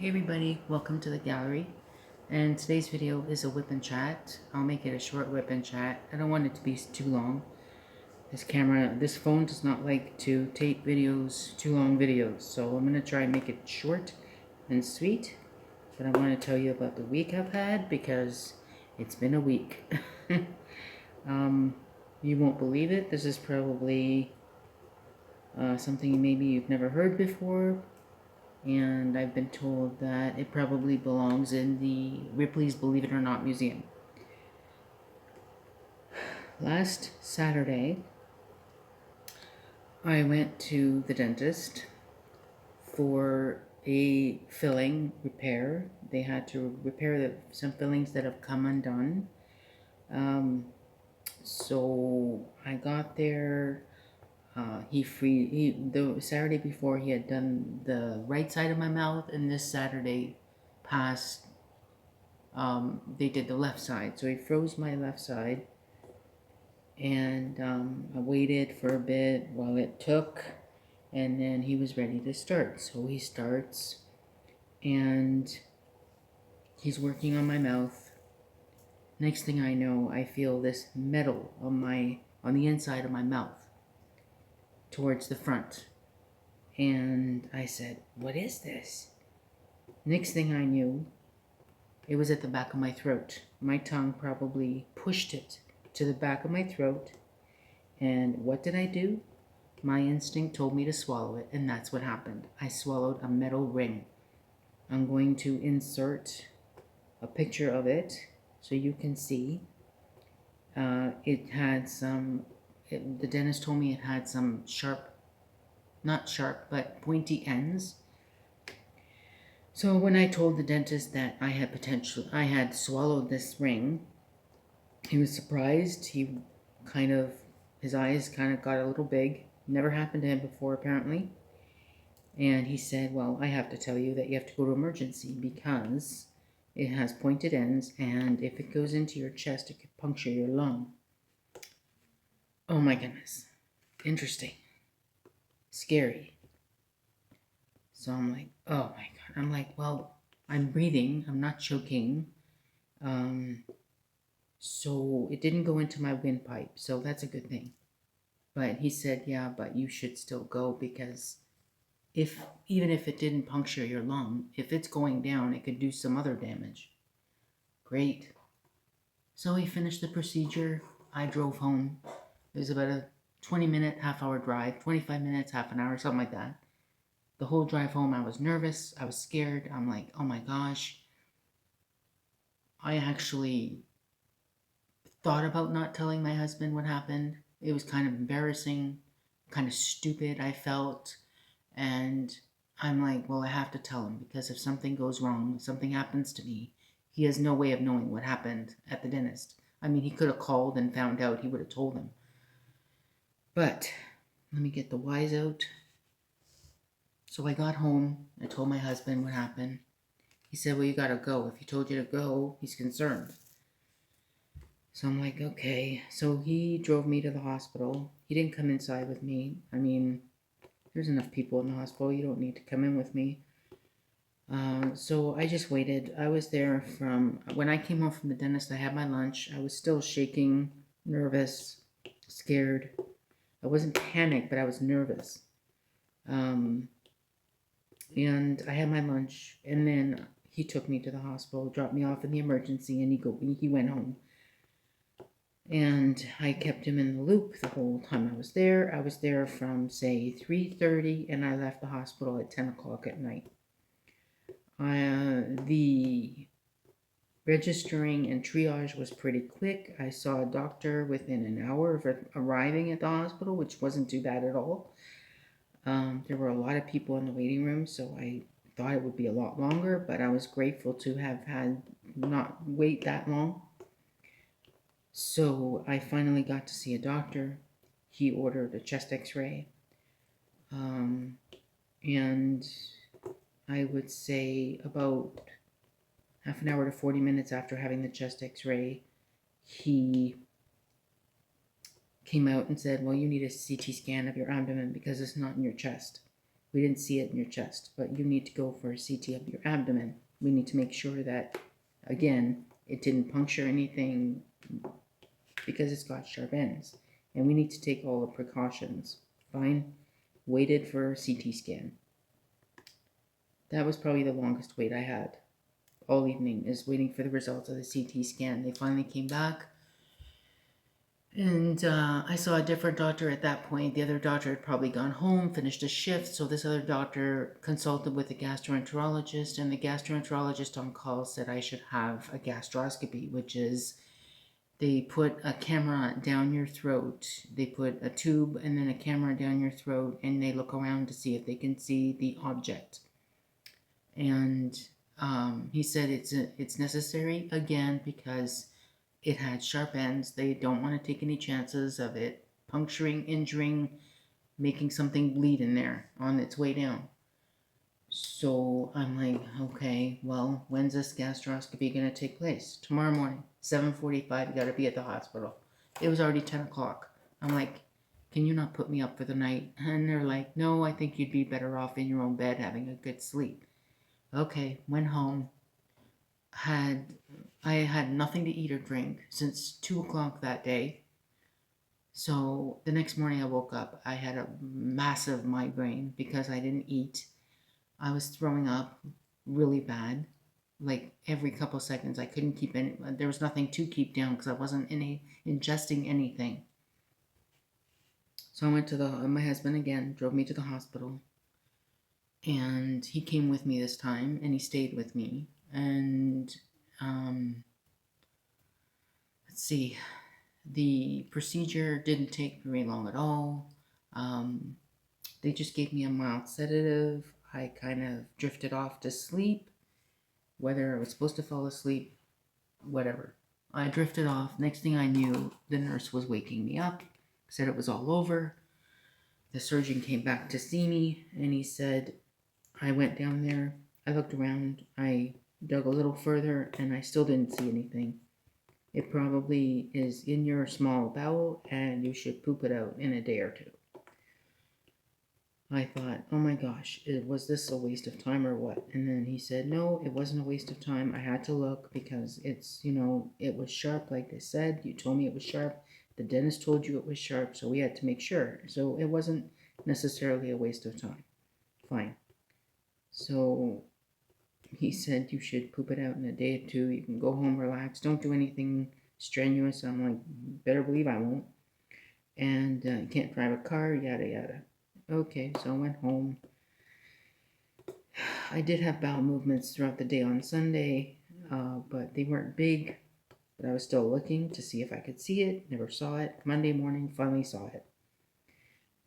Hey everybody, welcome to the gallery. And today's video is a whip and chat. I'll make it a short whip and chat. I don't want it to be too long. This phone does not like to take videos, too long videos. So I'm going to try and make it short and sweet. But I want to tell you about the week I've had because it's been a week. You won't believe it. This is probably something maybe you've never heard before. And I've been told that it probably belongs in the Ripley's Believe It or Not Museum. Last Saturday, I went to the dentist for a filling repair. They had to repair some fillings that have come undone. So I got there. The Saturday before he had done the right side of my mouth, and this Saturday past they did the left side. So he froze my left side, and I waited for a bit while it took, and then he was ready to start. So he starts, and he's working on my mouth. Next thing I know, I feel this metal on the inside of my mouth towards the front. And I said, "What is this?" Next thing I knew, it was at the back of my throat. My tongue probably pushed it to the back of my throat. And what did I do? My instinct told me to swallow it, and that's what happened. I swallowed a metal ring. I'm going to insert a picture of it so you can see. It had the dentist told me it had some not sharp, but pointy ends. So when I told the dentist that I had swallowed this ring, he was surprised. His eyes kind of got a little big. Never happened to him before, apparently. And he said, "Well, I have to tell you that you have to go to emergency because it has pointed ends, and if it goes into your chest, it could puncture your lung." Oh my goodness. Interesting. Scary. So I'm like, oh my God. I'm like, well, I'm breathing. I'm not choking. So it didn't go into my windpipe. So that's a good thing. But he said, yeah, but you should still go because even if it didn't puncture your lung, if it's going down, it could do some other damage. Great. So he finished the procedure. I drove home. It was about a 20-minute, half-hour drive, 25 minutes, half an hour, something like that. The whole drive home, I was nervous. I was scared. I'm like, oh my gosh. I actually thought about not telling my husband what happened. It was kind of embarrassing, kind of stupid, I felt. And I'm like, well, I have to tell him because if something goes wrong, if something happens to me, he has no way of knowing what happened at the dentist. I mean, he could have called and found out. He would have told him. But let me get the whys out. So I got home. I told my husband what happened. He said, well, you got to go. If he told you to go, he's concerned. So I'm like, okay. So he drove me to the hospital. He didn't come inside with me. I mean, there's enough people in the hospital. You don't need to come in with me. So I just waited. I was there when I came home from the dentist, I had my lunch. I was still shaking, nervous, scared. I wasn't panicked, but I was nervous. And I had my lunch, and then he took me to the hospital, dropped me off in the emergency, and he went home. And I kept him in the loop the whole time I was there. I was there from, say, 3:30, and I left the hospital at 10 o'clock at night. The registering and triage was pretty quick. I saw a doctor within an hour of arriving at the hospital, which wasn't too bad at all. There were a lot of people in the waiting room, so I thought it would be a lot longer, but I was grateful to have had not wait that long. So I finally got to see a doctor. He ordered a chest x-ray. And I would say about half an hour to 40 minutes after having the chest x-ray, he came out and said, well, you need a CT scan of your abdomen because it's not in your chest, We didn't see it in your chest, but you need to go for a CT of your abdomen. We need to make sure that, again, it didn't puncture anything because it's got sharp ends. And we need to take all the precautions. Fine. Waited for a CT scan. That was probably the longest wait I had all evening, is waiting for the results of the CT scan. They finally came back. And I saw a different doctor at that point. The other doctor had probably gone home, finished a shift. So this other doctor consulted with the gastroenterologist, and the gastroenterologist on call said I should have a gastroscopy, which is they put a camera down your throat. They put a tube and then a camera down your throat, and they look around to see if they can see the object. And he said it's necessary again because it had sharp ends. They don't want to take any chances of it puncturing, injuring, making something bleed in there on its way down. So I'm like, okay, well, when's this gastroscopy going to take place? Tomorrow morning, 7:45, you got to be at the hospital. It was already 10 o'clock. I'm like, can you not put me up for the night? And they're like, no, I think you'd be better off in your own bed having a good sleep. Okay, went home. I had nothing to eat or drink since 2 o'clock that day. So the next morning I woke up. I had a massive migraine because I didn't eat. I was throwing up really bad. Like every couple seconds, I couldn't keep any. There was nothing to keep down because I wasn't ingesting anything. So I went to my husband again, drove me to the hospital, and he came with me this time, and he stayed with me. And let's see, the procedure didn't take very long at all. They just gave me a mild sedative. I kind of drifted off to sleep. Whether I was supposed to fall asleep, whatever. I drifted off. Next thing I knew, the nurse was waking me up, said it was all over. The surgeon came back to see me, and he said, I went down there, I looked around, I dug a little further, and I still didn't see anything. It probably is in your small bowel, and you should poop it out in a day or two. I thought, oh my gosh, was this a waste of time or what? And then he said, no, it wasn't a waste of time. I had to look because it's, it was sharp, like they said. You told me it was sharp. The dentist told you it was sharp, so we had to make sure. So it wasn't necessarily a waste of time. Fine. So he said you should poop it out in a day or two. You can go home, relax. Don't do anything strenuous. I'm like, better believe I won't. And you can't drive a car, yada, yada. Okay, so I went home. I did have bowel movements throughout the day on Sunday, but they weren't big. But I was still looking to see if I could see it. Never saw it. Monday morning, finally saw it.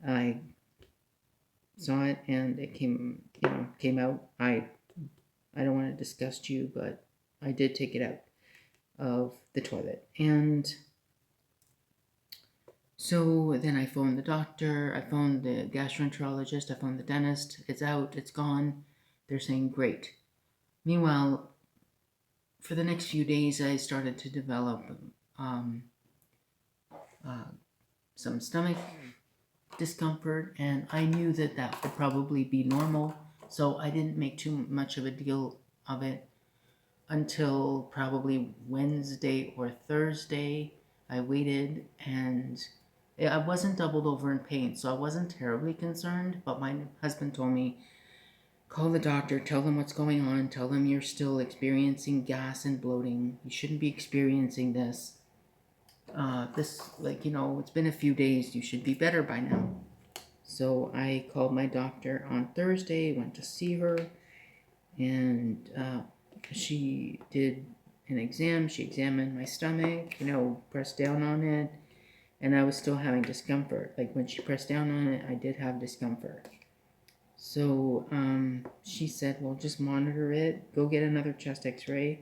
I saw it, and it came out. I don't want to disgust you, but I did take it out of the toilet. And so then I phoned the doctor, I phoned the gastroenterologist, I phoned the dentist. It's out, it's gone. They're saying great. Meanwhile, for the next few days, I started to develop some stomach discomfort, and I knew that would probably be normal, so I didn't make too much of a deal of it until probably Wednesday or Thursday. I waited, and I wasn't doubled over in pain, so I wasn't terribly concerned, but my husband told me, call the doctor, tell them what's going on, tell them you're still experiencing gas and bloating. You shouldn't be experiencing this. It's been a few days, you should be better by now. So I called my doctor on Thursday, went to see her, and she did an exam. She examined my stomach, pressed down on it, and I was still having discomfort. Like when she pressed down on it, I did have discomfort. So she said, well, just monitor it, go get another chest x-ray,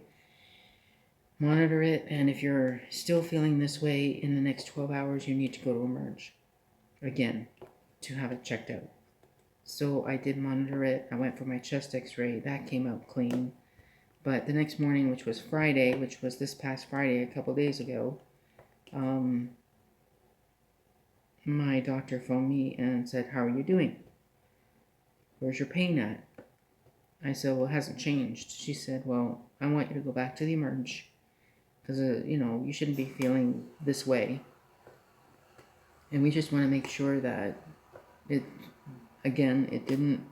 monitor it, and if you're still feeling this way in the next 12 hours, you need to go to Emerge again to have it checked out. So I did monitor it. I went for my chest x-ray. That came out clean. But the next morning, which was Friday, which was this past Friday, a couple days ago, my doctor phoned me and said, how are you doing? Where's your pain at? I said, well, it hasn't changed. She said, well, I want you to go back to the emerge because, you know, you shouldn't be feeling this way. And we just want to make sure that it didn't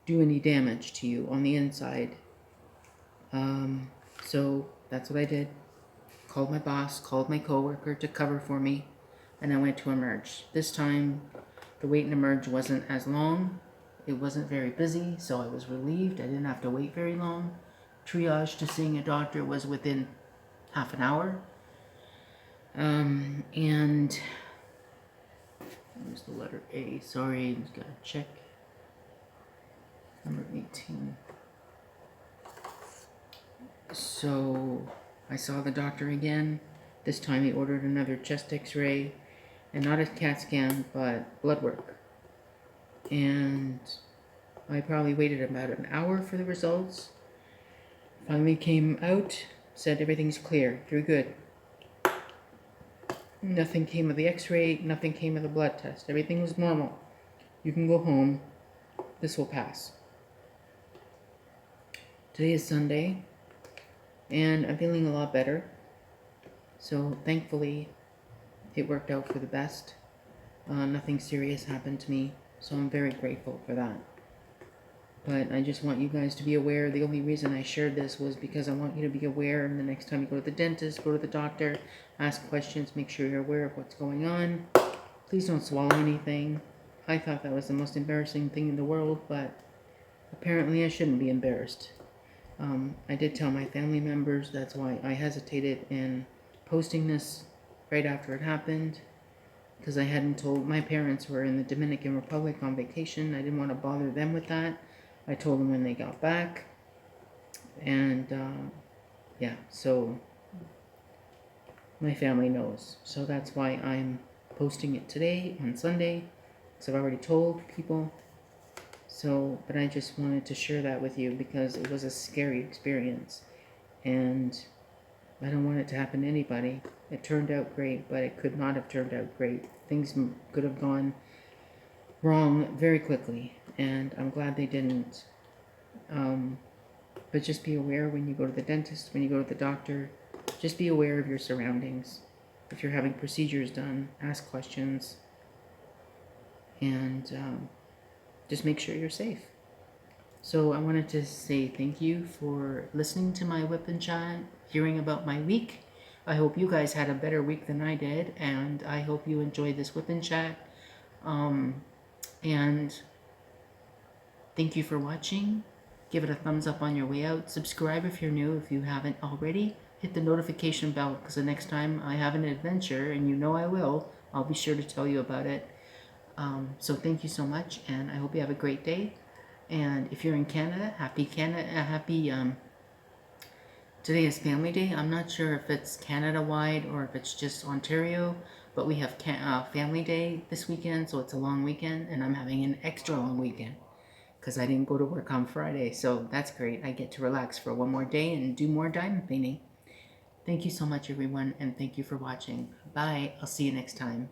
do any damage to you on the inside. So that's what I did. Called my boss, called my coworker to cover for me, and I went to emerge. This time, the wait in emerge wasn't as long. It wasn't very busy, so I was relieved. I didn't have to wait very long. Triage to seeing a doctor was within half an hour. And where's the letter A? Sorry, just gotta check. Number 18. So I saw the doctor again. This time he ordered another chest x-ray, and not a CAT scan, but blood work. And I probably waited about an hour for the results. Finally came out, said everything's clear, you're good. Nothing came of the x-ray, nothing came of the blood test. Everything was normal. You can go home. This will pass. Today is Sunday, and I'm feeling a lot better. So thankfully, it worked out for the best. Nothing serious happened to me, so I'm very grateful for that. But I just want you guys to be aware. The only reason I shared this was because I want you to be aware, and the next time you go to the dentist, go to the doctor, ask questions, make sure you're aware of what's going on. Please don't swallow anything. I thought that was the most embarrassing thing in the world, but apparently I shouldn't be embarrassed. I did tell my family members. That's why I hesitated in posting this right after it happened, because I hadn't told. My parents were in the Dominican Republic on vacation. I didn't want to bother them with that. I told them when they got back, and yeah, so my family knows. So that's why I'm posting it today on Sunday, because I've already told people. So, but I just wanted to share that with you because it was a scary experience, and I don't want it to happen to anybody. It turned out great, but it could not have turned out great. Things could have gone wrong very quickly, and I'm glad they didn't. But just be aware when you go to the dentist, when you go to the doctor, just be aware of your surroundings. If you're having procedures done, ask questions, and just make sure you're safe. So I wanted to say thank you for listening to my WIP chat, hearing about my week. I hope you guys had a better week than I did, and I hope you enjoyed this WIP chat. And thank you for watching. Give it a thumbs up on your way out. Subscribe if you're new, if you haven't already. Hit the notification bell, because the next time I have an adventure, and you know I will, I'll be sure to tell you about it. So thank you so much, and I hope you have a great day. And if you're in Canada, happy today is Family Day. I'm not sure if it's Canada-wide or if it's just Ontario, but we have Family Day this weekend, so it's a long weekend, and I'm having an extra long weekend because I didn't go to work on Friday, so that's great. I get to relax for one more day and do more diamond painting. Thank you so much, everyone, and thank you for watching. Bye. I'll see you next time.